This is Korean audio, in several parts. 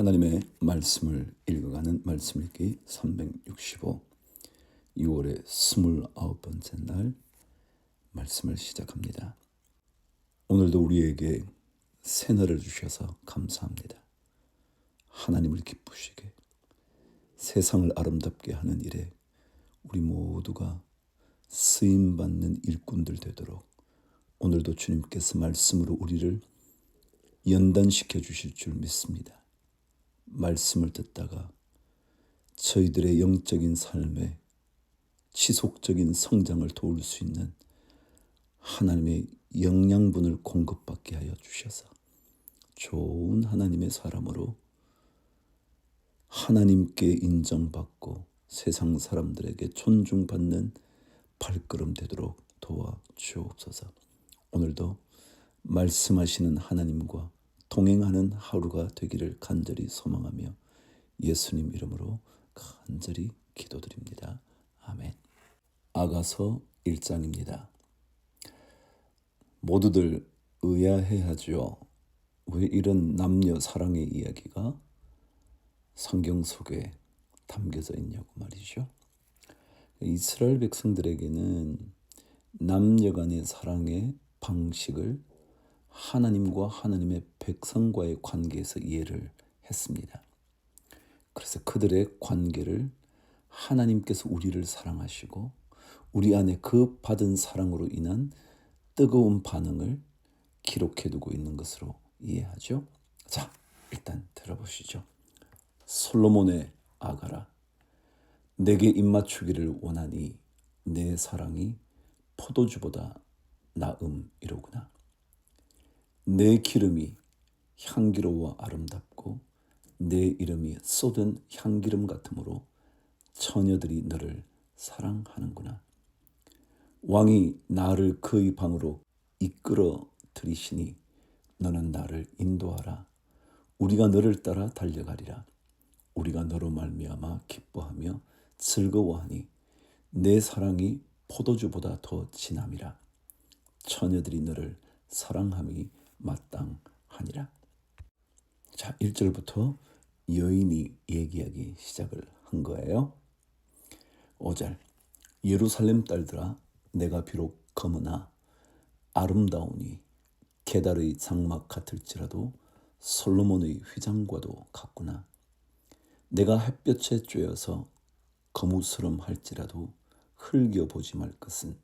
하나님의 말씀을 읽어가는 말씀 읽기 365 6월의 29번째 날 말씀을 시작합니다. 오늘도 우리에게 새날을 주셔서 감사합니다. 하나님을 기쁘시게 세상을 아름답게 하는 일에 우리 모두가 쓰임받는 일꾼들 되도록 오늘도 주님께서 말씀으로 우리를 연단시켜 주실 줄 믿습니다. 말씀을 듣다가 저희들의 영적인 삶에 지속적인 성장을 도울 수 있는 하나님의 영양분을 공급받게 하여 주셔서 좋은 하나님의 사람으로 하나님께 인정받고 세상 사람들에게 존중받는 발걸음 되도록 도와주옵소서. 오늘도 말씀하시는 하나님과 동행하는 하루가 되기를 간절히 소망하며 예수님 이름으로 간절히 기도드립니다. 아멘. 아가서 1장입니다. 모두들 의아해하죠. 왜 이런 남녀 사랑의 이야기가 성경 속에 담겨져 있냐고 말이죠. 이스라엘 백성들에게는 남녀 간의 사랑의 방식을 하나님과 하나님의 백성과의 관계에서 이해를 했습니다. 그래서 그들의 관계를 하나님께서 우리를 사랑하시고 우리 안에 그 받은 사랑으로 인한 뜨거운 반응을 기록해두고 있는 것으로 이해하죠. 자, 일단 들어보시죠. 솔로몬의 아가라, 내게 입맞추기를 원하니 내 사랑이 포도주보다 나음이로구나. 내 기름이 향기로워 아름답고 내 이름이 쏟은 향기름 같으므로 처녀들이 너를 사랑하는구나. 왕이 나를 그의 방으로 이끌어 들이시니 너는 나를 인도하라. 우리가 너를 따라 달려가리라. 우리가 너로 말미암아 기뻐하며 즐거워하니 내 사랑이 포도주보다 더 진함이라. 처녀들이 너를 사랑함이 마땅하니라. 자, 1절부터 여인이 얘기하기 시작을 한 거예요. 5절, 예루살렘 딸들아, 내가 비록 검으나 아름다우니 게달의 장막 같을지라도 솔로몬의 휘장과도 같구나. 내가 햇볕에 쬐어서 거무스름할지라도 흘겨보지 말 것은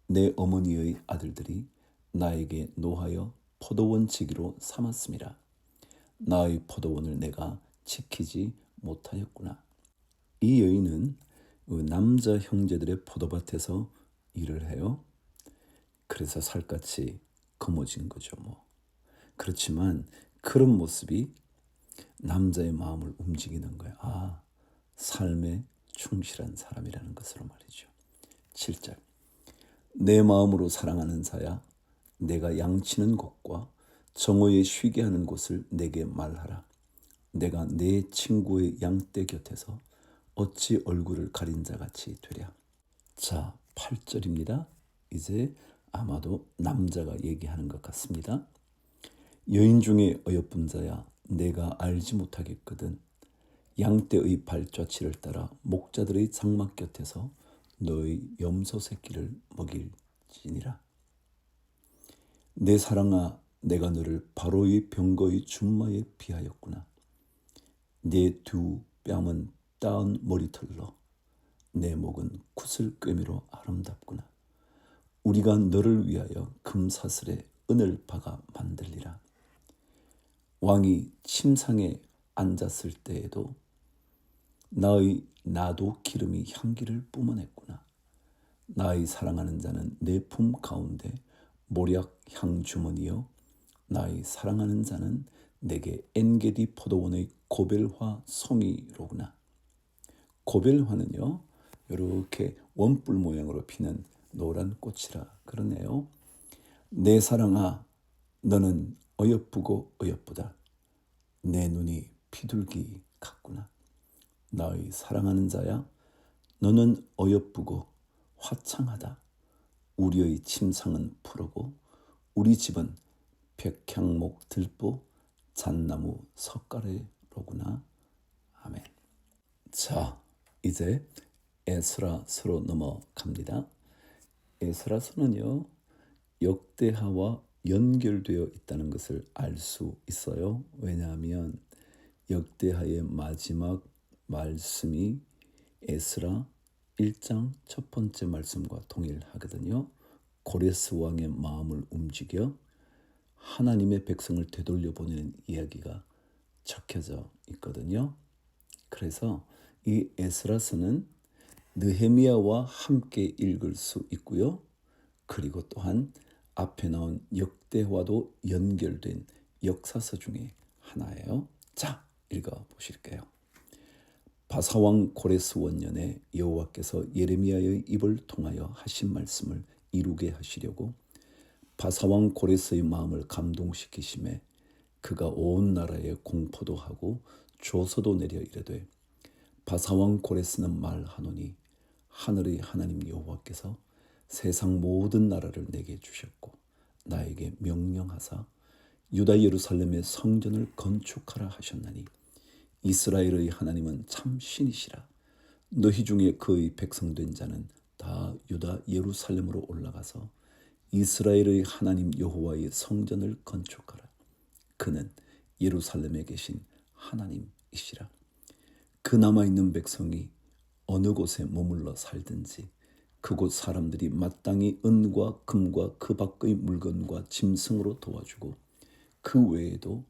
내 어머니의 아들들이 나에게 노하여 포도원 지기로 삼았음이라. 나의 포도원을 내가 지키지 못하였구나. 이 여인은 남자 형제들의 포도밭에서 일을 해요. 그래서 살갗이 검어진 거죠. 그렇지만 그런 모습이 남자의 마음을 움직이는 거예요. 아, 삶에 충실한 사람이라는 것으로 말이죠. 7절, 내 마음으로 사랑하는 자야, 내가 양치는 곳과 정오에 쉬게 하는 곳을 내게 말하라. 내가 내 친구의 양떼 곁에서 어찌 얼굴을 가린 자같이 되랴. 자, 8절입니다. 이제 아마도 남자가 얘기하는 것 같습니다. 여인 중에 어여쁜 자야, 내가 알지 못하겠거든. 양떼의 발자취를 따라 목자들의 장막 곁에서 너의 염소 새끼를 먹일지니라. 내 사랑아, 내가 너를 바로의 병거의 준마에 비하였구나. 내 두 뺨은 따은 머리털로 내 목은 구슬꿰미로 아름답구나. 우리가 너를 위하여 금사슬에 은을 박아 만들리라. 왕이 침상에 앉았을 때에도 나도 기름이 향기를 뿜어냈구나. 나의 사랑하는 자는 내 품 가운데 모략 향주머니요, 나의 사랑하는 자는 내게 엔게디 포도원의 고벨화 송이로구나. 고벨화는요, 이렇게 원뿔 모양으로 피는 노란 꽃이라 그러네요. 내 사랑아, 너는 어여쁘고 어여쁘다. 내 눈이 비둘기 같구나. 나의 사랑하는 자야, 너는 어여쁘고 화창하다. 우리의 침상은 푸르고 우리 집은 백향목 들보 잣나무 석가래로구나. 것으로구나. 아멘. 자, 이제 에스라서로 넘어갑니다. 에스라서는요, 역대하와 연결되어 있다는 것을 알 수 있어요. 왜냐하면 역대하의 마지막 말씀이 에스라 1장 첫 번째 말씀과 동일하거든요. 고레스 왕의 마음을 움직여 하나님의 백성을 되돌려 보내는 이야기가 적혀져 있거든요. 그래서 이 에스라서는 느헤미야와 함께 읽을 수 있고요. 그리고 또한 앞에 나온 역대와도 연결된 역사서 중에 하나예요. 자, 읽어보실게요. 바사왕 고레스 원년에 여호와께서 예레미야의 입을 통하여 하신 말씀을 이루게 하시려고 바사왕 고레스의 마음을 감동시키심에 그가 온 나라에 공포도 하고 조서도 내려 이르되 바사왕 고레스는 말하노니 하늘의 하나님 여호와께서 세상 모든 나라를 내게 주셨고 나에게 명령하사 유다 예루살렘의 성전을 건축하라 하셨나니 이스라엘의 하나님은 참 신이시라. 너희 중에 그의 백성된 자는 다 유다 예루살렘으로 올라가서 이스라엘의 하나님 여호와의 성전을 건축하라. 그는 예루살렘에 계신 하나님이시라. 그 남아있는 백성이 어느 곳에 머물러 살든지 그곳 사람들이 마땅히 은과 금과 그 밖의 물건과 짐승으로 도와주고 그 외에도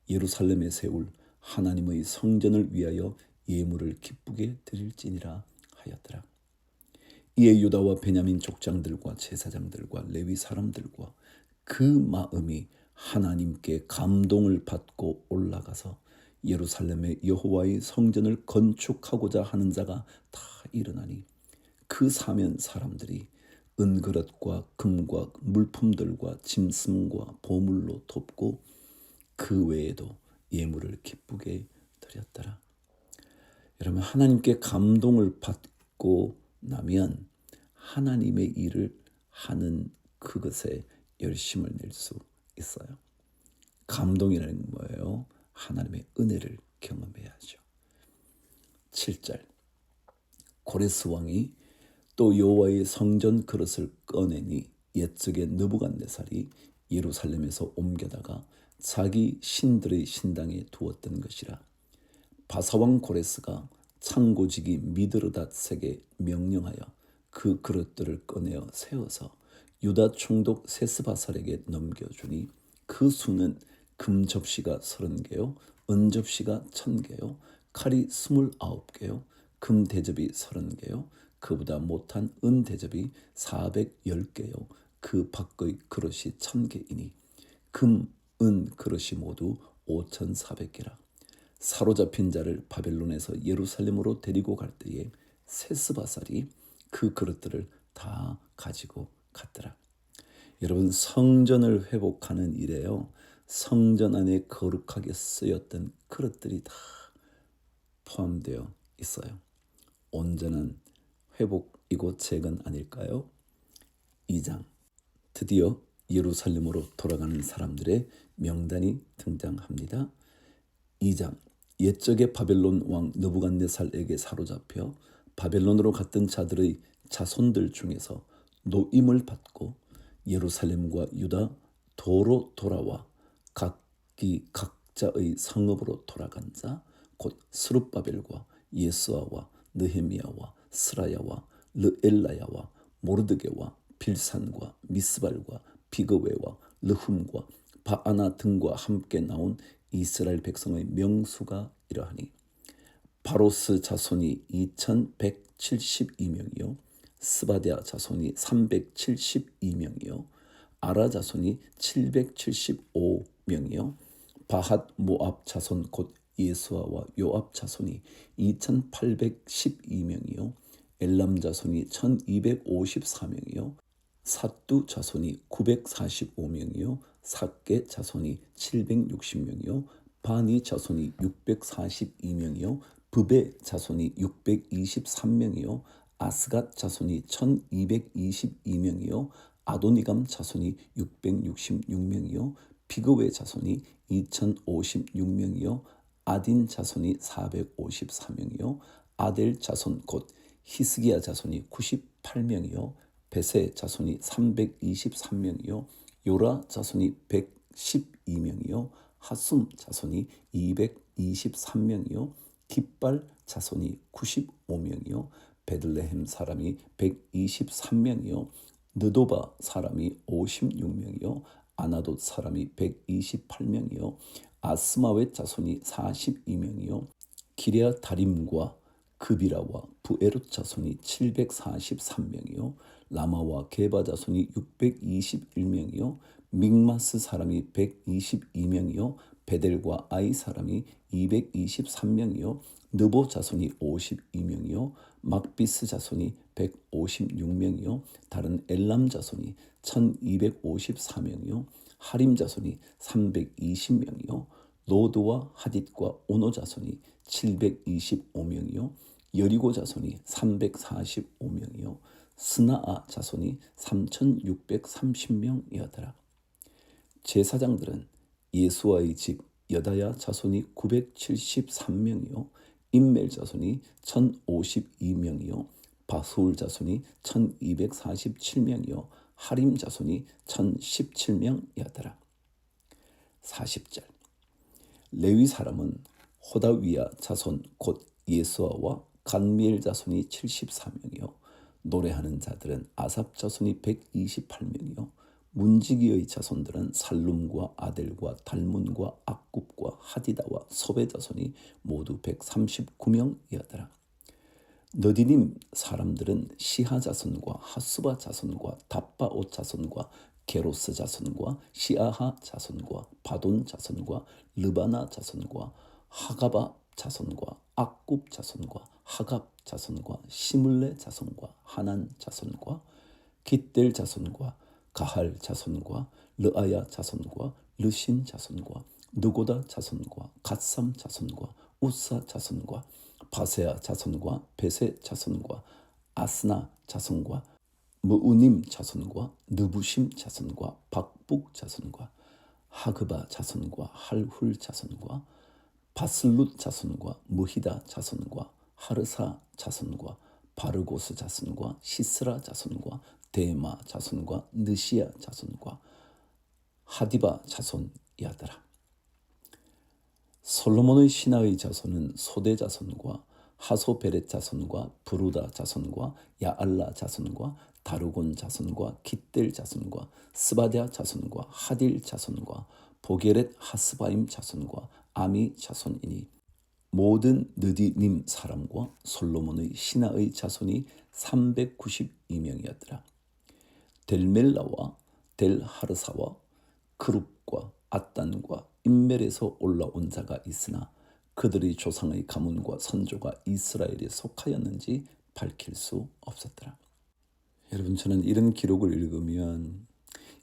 예루살렘에 세울 하나님의 성전을 위하여 예물을 기쁘게 드릴지니라 하였더라. 이에 유다와 베냐민 족장들과 제사장들과 레위 사람들과 그 마음이 하나님께 감동을 받고 올라가서 예루살렘의 여호와의 성전을 건축하고자 하는 자가 다 일어나니 그 사면 사람들이 은그릇과 금과 물품들과 짐승과 보물로 돕고 그 외에도 예물을 기쁘게 드렸더라. 여러분, 하나님께 감동을 받고 나면 하나님의 일을 하는 그것에 열심을 낼 수 있어요. 감동이라는 뭐예요? 하나님의 은혜를 경험해야죠. 7절 고레스 왕이 또 여호와의 성전 그릇을 꺼내니 옛적에 느부갓네살이 예루살렘에서 옮겨다가 자기 신들의 신당에 두었던 것이라. 바사왕 고레스가 창고지기 미드르닷에게 명령하여 그 그릇들을 꺼내어 세워서 유다 총독 세스바살에게 넘겨주니 그 수는 금 접시가 30개요 은 접시가 1000개요 칼이 29개요 금 대접이 30개요 그보다 못한 은 대접이 410개요 그 밖의 그릇이 1000개이니 금, 은 그릇이 모두 5400개라. 사로잡힌 자를 바벨론에서 예루살렘으로 데리고 갈 때에 세스바살이 그 그릇들을 다 가지고 갔더라. 여러분, 성전을 회복하는 일에요, 성전 안에 거룩하게 쓰였던 그릇들이 다 포함되어 있어요. 온전한 회복이고 재건 아닐까요? 2장 드디어 예루살렘으로 돌아가는 사람들의 명단이 등장합니다. 2장 옛적에 바벨론 왕 느부갓네살에게 사로잡혀 바벨론으로 갔던 자들의 자손들 중에서 노임을 받고 예루살렘과 유다 도로 돌아와 각기 각자의 성읍으로 돌아간 자 곧 스룹바벨과 예스와와 느헤미야와 스라야와 르엘라야와 모르드게와 빌산과 미스발과 비그웨와 르훔과 바아나 등과 함께 나온 이스라엘 백성의 명수가 이러하니 바로스 자손이 2172명이요 스바랴 자손이 372명이요 아라 자손이 775명이요 바핫 모압 자손 곧 예수아와 요압 자손이 2812명이요 엘람 자손이 1254명이요 삿두 자손이 945명이요 삭게 자손이 760명이요 바니 자손이 642명이요 브베 자손이 623명이요 아스갓 자손이 1222명이요 아도니감 자손이 666명이요 비그웨 자손이 2056명이요 아딘 자손이 454명이요 아델 자손 곧 히스기야 자손이 98명이요 베세 자손이 323명이요 요라 자손이 112명이요 하숨 자손이 223명이요 깃발 자손이 95명이요 베들레헴 사람이 123명이요 느도바 사람이 56명이요 아나돗 사람이 128명이요 아스마웻 자손이 42명이요 기럇다림과 그비라와 부에롯 자손이 743명이요 라마와 게바 자손이 621명이요 믹마스 사람이 122명이요 베델과 아이 사람이 223명이요 느보 자손이 52명이요 막비스 자손이 156명이요 다른 엘람 자손이 1254명이요 하림 자손이 320명이요 로드와 하딧과 오노 자손이 725명이요 여리고 자손이 345명이요 스나아 자손이 3630명이었더라. 제사장들은 예수와의 집 여다야 자손이 973명이요 임멜 자손이 1052명이요 바수울 자손이 1247명이요 하림 자손이 1017명이었더라. 40절 레위 사람은 호다위야 자손 곧 예수아와 간미엘 자손이 74명이요 노래하는 자들은 아삽 자손이 128명이요 문지기의 자손들은 살룸과 아델과 달문과 악굽과 하디다와 소베 자손이 모두 139명이었더라. 너디님 사람들은 시하 자손과 하수바 자손과 답바옷 자손과 게로스 자손과 시아하 자손과 바돈 자손과 르바나 자손과 하가바 자손과 악굽 자손과 하갑 자손과 시물레 자손과 하난 자손과 깃델 자손과 가할 자손과 르아야 자손과 르신 자손과 느고다 자손과 갓삼 자손과 우사 자손과 바세아 자손과 베세 자손과 아스나 자손과 무우님 자손과 느부심 자손과 박북 자손과 하그바 자손과 할훌 자손과 바슬룻 자손과 무히다 자손과 하르사 자손과 바르고스 자손과 시스라 자손과 데마 자손과 느시야 자손과 하디바 자손이었더라. 솔로몬의 신하의 자손은 소대 자손과 하소베렛 자손과 부루다 자손과 야알라 자손과 다루곤 자손과 깃델 자손과 스바랴 자손과 하딜 자손과 보게렛 하스바임 자손과 아미 자손이니 모든 느디님 사람과 솔로몬의 신하의 자손이 392명이었더라. 델멜라와 델하르사와 그룹과 아단과 임멜에서 올라온 자가 있으나 그들의 조상의 가문과 선조가 이스라엘에 속하였는지 밝힐 수 없었더라. 여러분, 저는 이런 기록을 읽으면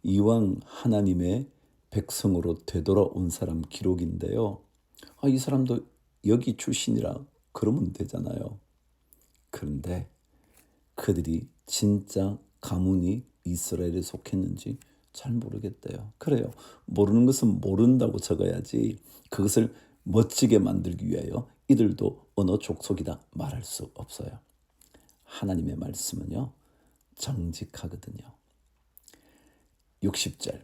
이왕 하나님의 백성으로 되돌아온 사람 기록인데요. 이 사람도 여기 출신이라 그러면 되잖아요. 그런데 그들이 진짜 가문이 이스라엘에 속했는지 잘 모르겠대요. 그래요. 모르는 것은 모른다고 적어야지 그것을 멋지게 만들기 위하여 이들도 어느 족속이다 말할 수 없어요. 하나님의 말씀은요, 정직하거든요. 60절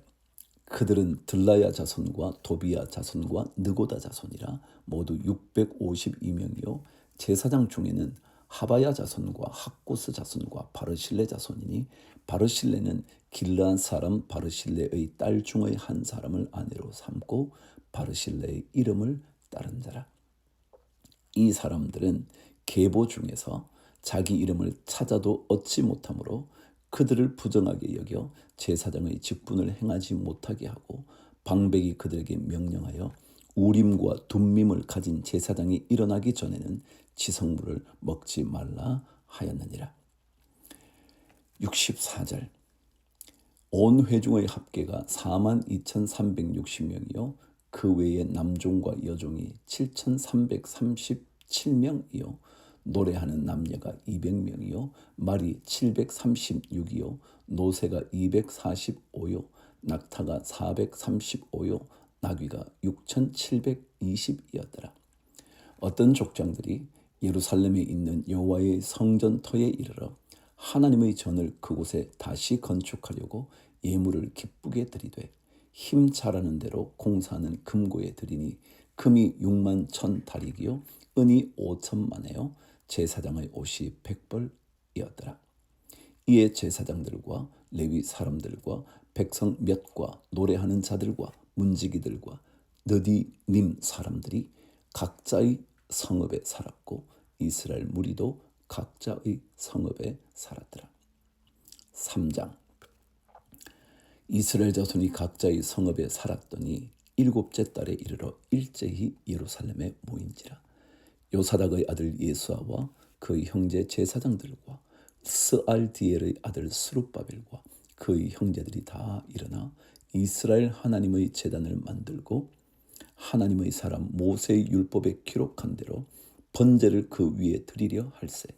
그들은 들라야 자손과 도비야 자손과 느고다 자손이라 모두 652명이요 제사장 중에는 하바야 자손과 학고스 자손과 바르실레 자손이니 바르실레는 길르한 사람 바르실레의 딸 중의 한 사람을 아내로 삼고 바르실레의 이름을 따른 자라. 이 사람들은 계보 중에서 자기 이름을 찾아도 얻지 못하므로 그들을 부정하게 여겨 제사장의 직분을 행하지 못하게 하고 방백이 그들에게 명령하여 우림과 둠밈을 가진 제사장이 일어나기 전에는 지성물을 먹지 말라 하였느니라. 64절 온 회중의 합계가 42,360명이요 그 외에 남종과 여종이 7,337명이요 노래하는 남녀가 200명이요 말이 736이요 노새가 245요 낙타가 435요 나귀가 6,720이었더라. 어떤 족장들이 예루살렘에 있는 여호와의 성전터에 이르러 하나님의 전을 그곳에 다시 건축하려고 예물을 기쁘게 드리되 힘 잘하는 대로 공사하는 금고에 드리니 금이 6만 1,000달이요 은이 5천만에요 제사장의 옷이 100벌이었더라. 이에 제사장들과 레위 사람들과 백성 몇과 노래하는 자들과 문지기들과 느디님 사람들이 각자의 성읍에 살았고 이스라엘 무리도 각자의 성읍에 살았더라. 3장. 이스라엘 자손이 각자의 성읍에 살았더니 7째 달에 이르러 일제히 예루살렘에 모인지라. 요사닥의 아들 예수아와 그의 형제 제사장들과 스알디엘의 아들 스룹바벨과 그의 형제들이 다 일어나 이스라엘 하나님의 제단을 만들고 하나님의 사람 모세의 율법에 기록한 대로 번제를 그 위에 드리려 할세.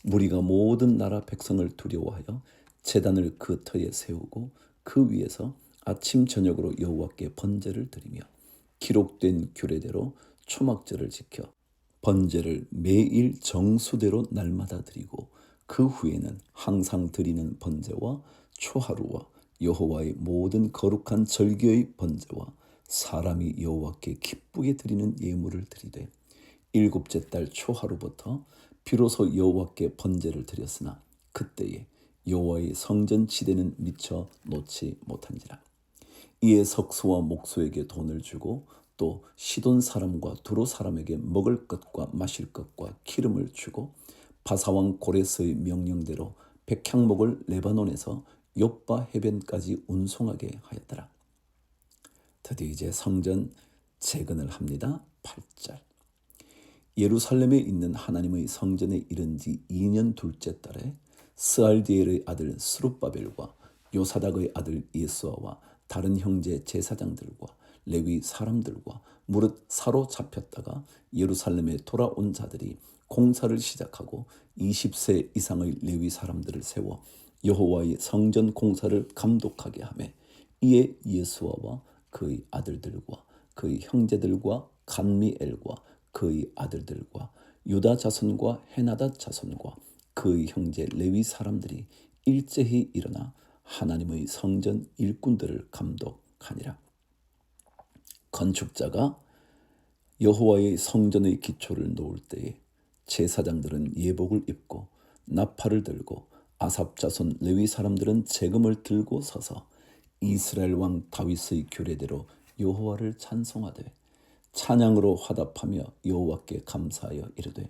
무리가 모든 나라 백성을 두려워하여 제단을 그 터에 세우고 그 위에서 아침 저녁으로 여호와께 번제를 드리며 기록된 규례대로 초막절을 지켜 번제를 매일 정수대로 날마다 드리고 그 후에는 항상 드리는 번제와 초하루와 여호와의 모든 거룩한 절기의 번제와 사람이 여호와께 기쁘게 드리는 예물을 드리되 7째 달 초하루부터 비로소 여호와께 번제를 드렸으나 그때에 여호와의 성전 지대는 미처 놓지 못한지라. 이에 석수와 목수에게 돈을 주고 또 시돈 사람과 두로 사람에게 먹을 것과 마실 것과 기름을 주고 바사왕 고레스의 명령대로 백향목을 레바논에서 욥바 해변까지 운송하게 하였더라. 드디어 이제 성전 재건을 합니다. 8절. 예루살렘에 있는 하나님의 성전에 이른 지 2년 둘째 달에 스알디엘의 아들 스룹바벨과 요사닥의 아들 예수아와 다른 형제 제사장들과 레위 사람들과 무릇 사로잡혔다가 예루살렘에 돌아온 자들이 공사를 시작하고 20세 이상의 레위 사람들을 세워 여호와의 성전 공사를 감독하게 하며 이에 예수아와 그의 아들들과 그의 형제들과 간미엘과 그의 아들들과 유다 자손과 헤나다 자손과 그의 형제 레위 사람들이 일제히 일어나 하나님의 성전 일꾼들을 감독하니라. 건축자가 여호와의 성전의 기초를 놓을 때에 제사장들은 예복을 입고 나팔을 들고 아삽 자손 레위 사람들은 재금을 들고 서서 이스라엘 왕 다윗의 규례대로 여호와를 찬송하되 찬양으로 화답하며 여호와께 감사하여 이르되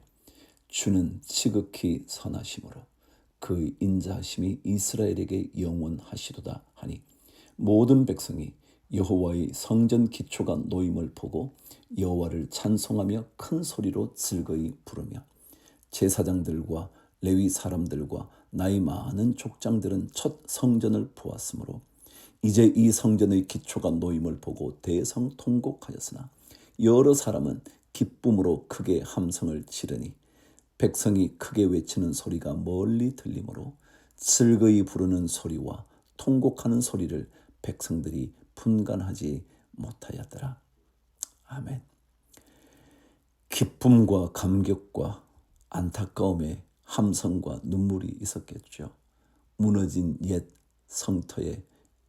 주는 지극히 선하심으로 그 인자하심이 이스라엘에게 영원하시도다 하니 모든 백성이 여호와의 성전 기초가 놓임을 보고 여호와를 찬송하며 큰 소리로 즐거이 부르며 제사장들과 레위 사람들과 나이 많은 족장들은 첫 성전을 보았으므로 이제 이 성전의 기초가 놓임을 보고 대성통곡하였으나 여러 사람은 기쁨으로 크게 함성을 지르니 백성이 크게 외치는 소리가 멀리 들리므로 즐거이 부르는 소리와 통곡하는 소리를 백성들이 분간하지 못하였더라. 아멘. 기쁨과 감격과 안타까움의 함성과 눈물이 있었겠죠. 무너진 옛 성터에,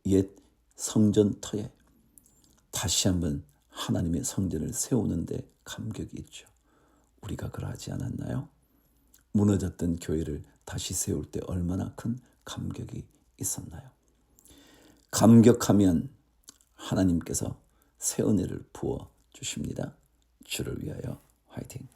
옛 성전터에 다시 한번 하나님의 성전을 세우는데 감격이 있죠. 우리가 그러하지 않았나요? 무너졌던 교회를 다시 세울 때 얼마나 큰 감격이 있었나요? 감격하면 하나님께서 새 은혜를 부어 주십니다. 주를 위하여 화이팅!